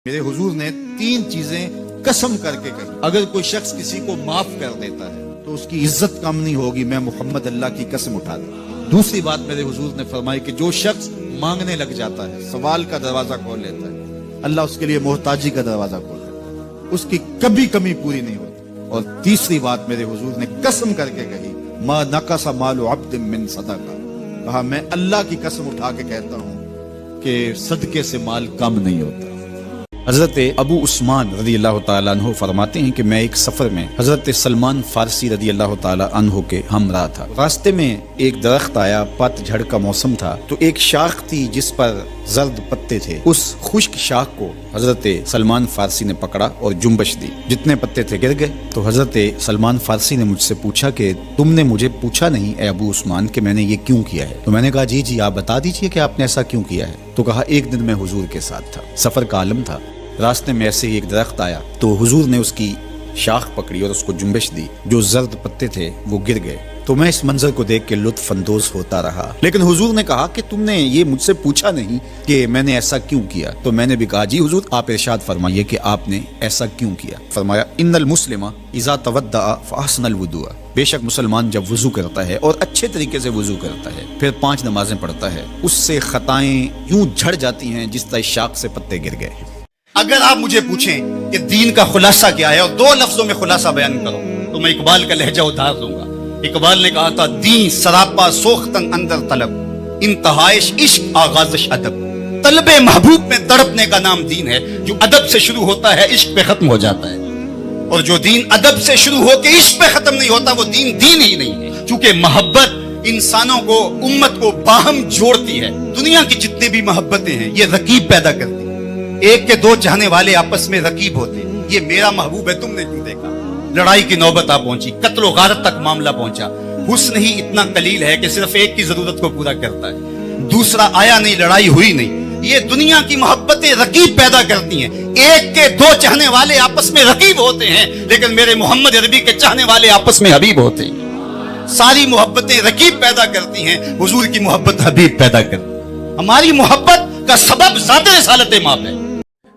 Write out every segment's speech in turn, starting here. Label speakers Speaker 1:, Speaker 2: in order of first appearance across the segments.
Speaker 1: میرے حضور نے تین چیزیں قسم کر کے کہی، اگر کوئی شخص کسی کو معاف کر دیتا ہے تو اس کی عزت کم نہیں ہوگی، میں محمد اللہ کی قسم اٹھا دوں۔ دوسری بات میرے حضور نے فرمائی کہ جو شخص مانگنے لگ جاتا ہے، سوال کا دروازہ کھول لیتا ہے، اللہ اس کے لیے محتاجی کا دروازہ کھول دیتا ہے، اس کی کبھی کمی پوری نہیں ہوتی۔ اور تیسری بات میرے حضور نے قسم کر کے کہی، ما نقص مال عبد من صدقہ، کہا میں اللہ کی قسم اٹھا کے کہتا ہوں کہ صدقے سے مال کم نہیں ہوتا۔ حضرت ابو عثمان رضی اللہ تعالیٰ عنہ فرماتے ہیں کہ میں ایک سفر میں حضرت سلمان فارسی رضی اللہ تعالیٰ عنہ کے ہمراہ تھا۔ راستے میں ایک درخت آیا، پت جھڑ کا موسم تھا، تو ایک شاخ تھی جس پر زرد پتے تھے۔ اس خشک شاخ کو حضرت سلمان فارسی نے پکڑا اور جنبش دی، جتنے پتے تھے گر گئے۔ تو حضرت سلمان فارسی نے مجھ سے پوچھا کہ تم نے مجھے پوچھا نہیں اے ابو عثمان کہ میں نے یہ کیوں کیا ہے؟ تو میں نے کہا جی آپ بتا دیجئے کہ آپ نے ایسا کیوں کیا ہے۔ تو کہا ایک دن میں حضور کے ساتھ تھا، سفر کا عالم تھا، راستے میں ایسے ہی ایک درخت آیا تو حضور نے اس کی شاخ پکڑی اور اس کو جنبش دی، جو زرد پتے تھے وہ گر گئے۔ تو میں اس منظر کو دیکھ کے لطف اندوز ہوتا رہا، لیکن حضور نے کہا کہ تم نے یہ مجھ سے پوچھا نہیں کہ میں نے ایسا کیوں کیا۔ تو میں نے بھی کہا جی حضور آپ ارشاد فرمائیے کہ آپ نے ایسا کیوں کیا۔ فرمایا ان المسلم اذا تودع فاحسن الوضوء، بے شک مسلمان جب وضو کرتا ہے اور اچھے طریقے سے وضو کرتا ہے، پھر 5 نمازیں پڑھتا ہے، اس سے خطائیں یوں جھڑ جاتی ہیں جس طرح شاخ سے پتے گر گئے۔
Speaker 2: اگر آپ مجھے پوچھیں کہ دین کا خلاصہ کیا ہے اور 2 لفظوں میں خلاصہ بیان کرو تو میں اقبال کا لہجہ اتار دوں گا۔ اقبال نے کہا تھا دین سراپا سوختن اندر طلب، انتہائش عشق آغازش ادب۔ طلب محبوب میں تڑپنے کا نام دین ہے، جو ادب سے شروع ہوتا ہے عشق پہ ختم ہو جاتا ہے، اور جو دین ادب سے شروع ہو کے عشق پہ ختم نہیں ہوتا وہ دین ہی نہیں ہے۔ چونکہ محبت انسانوں کو، امت کو باہم جوڑتی ہے۔ دنیا کی جتنی بھی محبتیں ہیں یہ رقیب پیدا کرتی ہیں، ایک کے 2 چاہنے والے آپس میں رقیب ہوتے ہیں، یہ میرا محبوب ہے تم نے کیوں دیکھا۔ لڑائی کی نوبت آ پہنچی، قتل و غارت تک معاملہ پہنچا۔ حسن ہی اتنا قلیل ہے کہ صرف ایک کی ضرورت کو پورا کرتا ہے، دوسرا آیا نہیں، لڑائی ہوئی نہیں۔ یہ دنیا کی محبتیں رقیب پیدا کرتی ہیں، ایک کے 2 چاہنے والے آپس میں رقیب ہوتے ہیں، لیکن میرے محمد عربی کے چاہنے والے آپس میں حبیب ہوتے ہیں۔ ساری محبتیں رقیب پیدا کرتی ہیں، حضور کی محبت حبیب پیدا کرتی ہے۔ ہماری محبت کا سبب ذات رسالت ماں ہے۔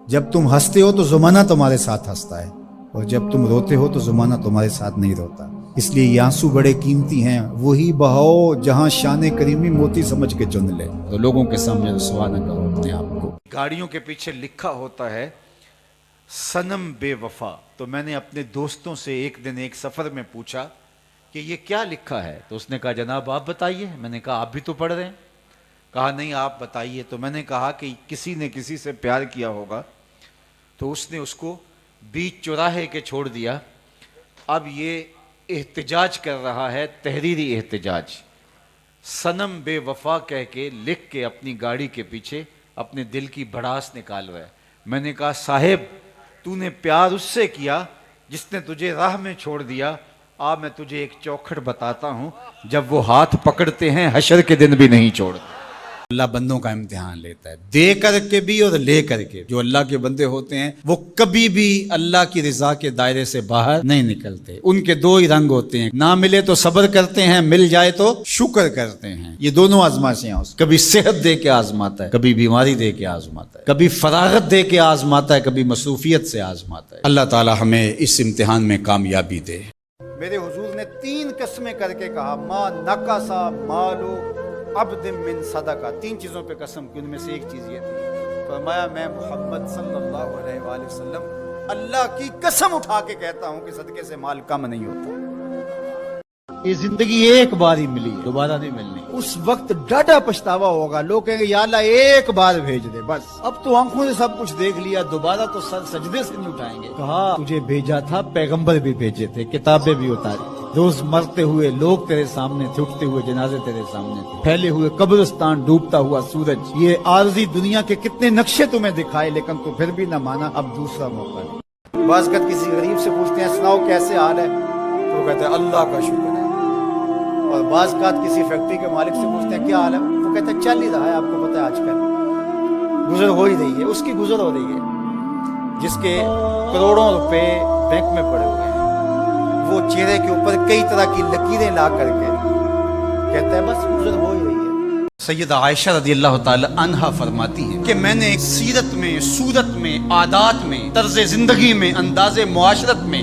Speaker 3: جب تم ہنستے ہو تو زمانہ تمہارے ساتھ ہنستا ہے، اور جب تم روتے ہو تو زمانہ تمہارے ساتھ نہیں روتا۔ اس لیے یہ آنسو بڑے قیمتی ہیں، وہی بہاؤ جہاں شان کریمی موتی سمجھ کے چن لے۔ تو لوگوں کے سامنے رسوا نہ کرو اپنے آپ کو۔
Speaker 1: گاڑیوں کے پیچھے لکھا ہوتا ہے صنم بے وفا۔ تو میں نے اپنے دوستوں سے ایک دن ایک سفر میں پوچھا کہ یہ کیا لکھا ہے؟ تو اس نے کہا جناب آپ بتائیے۔ میں نے کہا آپ بھی تو پڑھ رہے ہیں۔ کہا نہیں آپ بتائیے۔ تو میں نے کہا کہ کسی نے کسی سے پیار کیا ہوگا تو اس نے اس کو بیچ چوراہے کے چھوڑ دیا، اب یہ احتجاج کر رہا ہے، تحریری احتجاج۔ صنم بے وفا کہہ کے لکھ کے اپنی گاڑی کے پیچھے اپنے دل کی بھڑاس نکال رہا ہے۔ میں نے کہا صاحب تو نے پیار اس سے کیا جس نے تجھے راہ میں چھوڑ دیا۔ میں تجھے ایک چوکھٹ بتاتا ہوں، جب وہ ہاتھ پکڑتے ہیں حشر کے دن بھی نہیں چھوڑتے۔
Speaker 3: اللہ بندوں کا امتحان لیتا ہے، دے کر کے بھی اور لے کر کے۔ جو اللہ کے بندے ہوتے ہیں وہ کبھی بھی اللہ کی رضا کے دائرے سے باہر نہیں نکلتے۔ ان کے 2 ہی رنگ ہوتے ہیں، نہ ملے تو صبر کرتے ہیں، مل جائے تو شکر کرتے ہیں۔ یہ دونوں آزمائشیں ہیں، کبھی صحت دے کے آزماتا ہے، کبھی بیماری دے کے آزماتا ہے، کبھی فراغت دے کے آزماتا ہے، کبھی مصروفیت سے آزماتا ہے۔ اللہ تعالی ہمیں اس امتحان میں کامیابی دے۔
Speaker 1: میرے حضور نے 3 قسمیں کر کے کہا ما نقصا مالو عبد من صدقہ۔ 3 چیزوں پہ قسم کی، ان میں سے ایک چیز یہ تھی، فرمایا میں محمد صلی اللہ علیہ وآلہ وسلم اللہ کی قسم اٹھا کے کہتا ہوں کہ صدقے سے مال کم نہیں ہوتا۔
Speaker 3: یہ زندگی ایک بار ہی ملی ہے، دوبارہ نہیں ملنی۔
Speaker 1: اس وقت ڈاڈا پچھتاوا ہوگا، لوگ کہیں گے یا اللہ ایک بار بھیج دے بس، اب تو آنکھوں سے سب کچھ دیکھ لیا، دوبارہ تو سر سجدے سے نہیں اٹھائیں گے۔
Speaker 3: کہا تجھے بھیجا تھا، پیغمبر بھی بھیجے تھے، کتابیں بھی اتاری، روز مرتے ہوئے لوگ تیرے سامنے تھے، اٹھتے ہوئے جنازے تیرے سامنے تھے، پھیلے ہوئے قبرستان، ڈوبتا ہوا سورج، یہ عارضی دنیا کے کتنے نقشے تمہیں دکھائے، لیکن تو پھر بھی نہ مانا۔ اب دوسرا موقع ہے۔
Speaker 1: بعض اوقات کسی غریب سے پوچھتے ہیں سناؤ کیسے حال ہے، تو وہ کہتے ہیں اللہ کا شکر ہے۔ اور بعض اوقات کسی فیکٹری کے مالک سے پوچھتے ہیں کیا حال ہے، وہ کہتے ہیں چل ہی رہا ہے، آپ کو پتہ ہے آج کل گزر ہو ہی رہی ہے، اس کی گزر ہو رہی ہے جس کے کروڑوں روپے بینک میں پڑے ہوئے ہیں، وہ چہرے کے اوپر کئی طرح کی لکیریں لا کر کے کہتا ہے بس گزر ہو ہی رہی ہے۔
Speaker 2: سیدہ عائشہ رضی اللہ تعالی عنہا فرماتی ہیں کہ میں نے ایک سیرت میں، سورت
Speaker 3: میں، عادات میں، طرز زندگی میں، انداز معاشرت میں